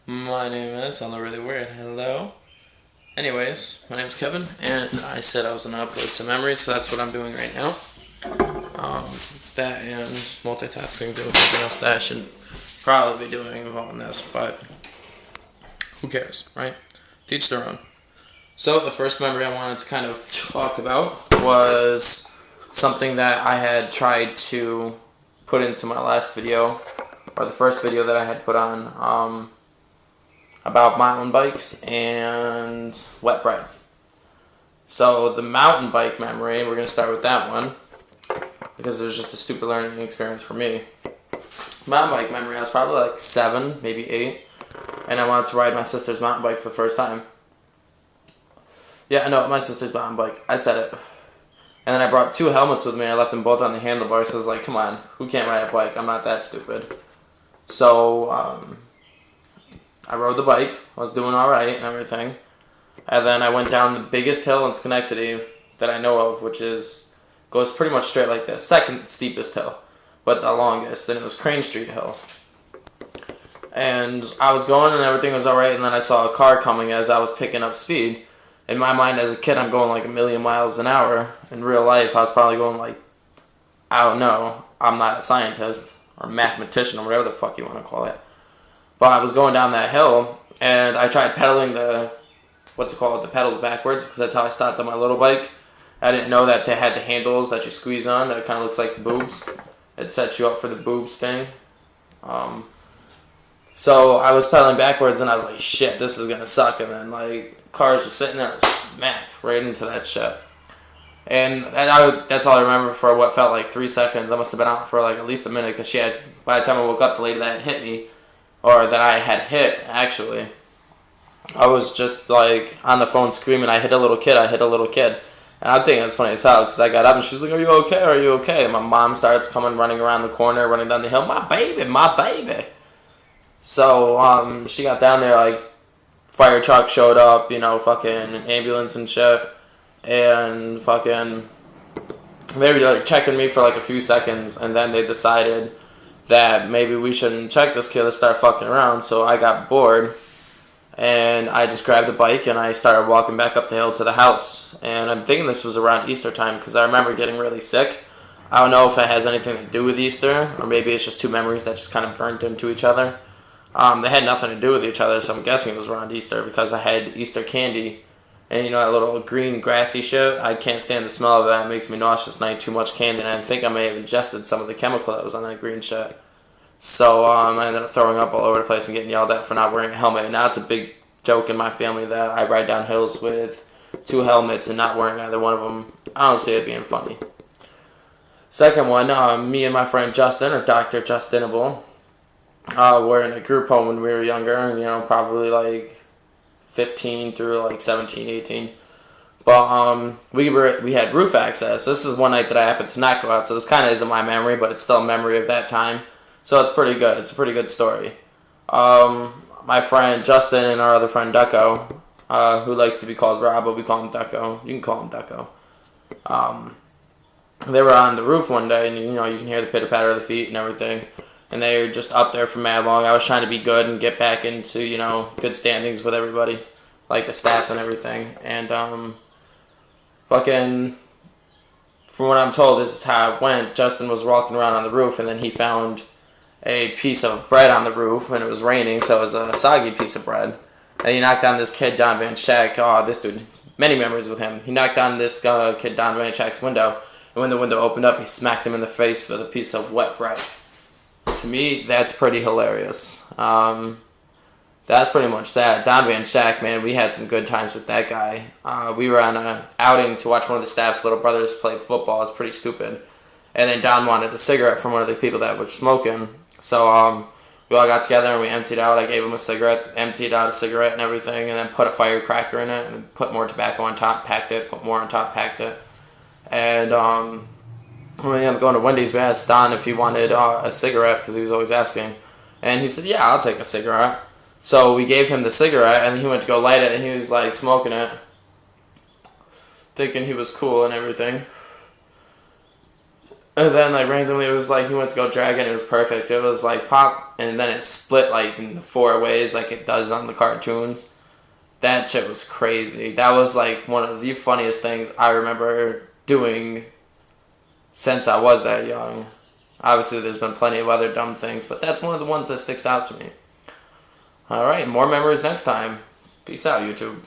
My name is, sounded really weird. Hello. Anyways, my name's Kevin, and I said I was gonna upload some memories, so that's what I'm doing right now. Um, that and multitasking, doing something else that I shouldn't probably be doing involving this, but who cares, right? Teach their own. So the first memory I wanted to kind of talk about was something that I had tried to put into my last video, or the first video that I had put on. About mountain bikes and wet bread. So the mountain bike memory, we're going to start with that one because it was just a stupid learning experience for me. Mountain bike memory, I was probably like 7, maybe 8, and I wanted to ride my sister's mountain bike for the first time. Yeah, I know, my sister's mountain bike. I said it. And then I brought 2 helmets with me, and I left them both on the handlebars, so I was like, come on, who can't ride a bike? I'm not that stupid. So, I rode the bike. I was doing all right and everything. And then I went down the biggest hill in Schenectady that I know of, which goes pretty much straight like this. Second steepest hill, but the longest. And it was Crane Street Hill. And I was going and everything was all right. And then I saw a car coming as I was picking up speed. In my mind as a kid, I'm going like 1,000,000 miles an hour. In real life, I was probably going like, I don't know. I'm not a scientist or mathematician or whatever the fuck you want to call it. But I was going down that hill, and I tried pedaling the pedals backwards, because that's how I stopped on my little bike. I didn't know that they had the handles that you squeeze on that kind of looks like boobs. It sets you up for the boobs thing. So I was pedaling backwards, and I was like, shit, this is going to suck. And then, like, cars just sitting there and smacked right into that shit. And that's all I remember for what felt like 3 seconds. I must have been out for, like, at least a minute, because by the time I woke up, the lady that had hit me, or that I had hit, actually, I was just like on the phone screaming, I hit a little kid. And I'm thinking it's funny as hell, because I got up and she's like, are you okay? And my mom starts coming running around the corner, running down the hill, my baby. So she got down there, like, fire truck showed up, fucking ambulance and shit, and fucking they were like checking me for like a few seconds, and then they decided that maybe we shouldn't check this kid, let's start fucking around. So I got bored, and I just grabbed the bike and I started walking back up the hill to the house. And I'm thinking this was around Easter time, because I remember getting really sick. I don't know if it has anything to do with Easter, or maybe it's just 2 memories that just kind of burnt into each other. They had nothing to do with each other, so I'm guessing it was around Easter, because I had Easter candy. And that little green grassy shit, I can't stand the smell of that. It makes me nauseous, and I ate too much candy, and I think I may have ingested some of the chemical that was on that green shit. So I ended up throwing up all over the place and getting yelled at for not wearing a helmet. And now it's a big joke in my family that I ride down hills with 2 helmets and not wearing either one of them. I don't see it being funny. Second one, me and my friend Justin, or Dr. Justinable, were in a group home when we were younger, probably like 15 through like 17, 18. But we had roof access. This is one night that I happened to not go out, so this kind of isn't my memory, but it's still a memory of that time. So it's pretty good. It's a pretty good story. My friend Justin and our other friend Ducko, who likes to be called Rob, but we call him Ducko. You can call him Ducko. They were on the roof one day, and you can hear the pitter patter of the feet and everything. And they were just up there for mad long. I was trying to be good and get back into good standings with everybody, like the staff and everything. And fucking, from what I'm told, this is how it went. Justin was walking around on the roof, and then he found a piece of bread on the roof, and it was raining, so it was a soggy piece of bread. And he knocked down this kid, Don Van Schack. Oh, this dude, many memories with him. He knocked down this kid, Don Van Schack's window, and when the window opened up, he smacked him in the face with a piece of wet bread. To me, that's pretty hilarious. That's pretty much that. Don Van Schack, man, we had some good times with that guy. We were on an outing to watch one of the staff's little brothers play football. It was pretty stupid. And then Don wanted a cigarette from one of the people that was smoking. So we all got together and we emptied out. I gave him a cigarette, emptied out a cigarette and everything, and then put a firecracker in it and put more tobacco on top, packed it, put more on top, packed it. And when we ended up going to Wendy's, we asked Don if he wanted a cigarette, because he was always asking. And he said, yeah, I'll take a cigarette. So we gave him the cigarette, and he went to go light it, and he was like smoking it, thinking he was cool and everything. And then like randomly it was like he went to go drag it and it was perfect. It was like pop and then it split like in 4 ways like it does on the cartoons. That shit was crazy. That was like one of the funniest things I remember doing since I was that young. Obviously there's been plenty of other dumb things, but that's one of the ones that sticks out to me. Alright, more memories next time. Peace out, YouTube.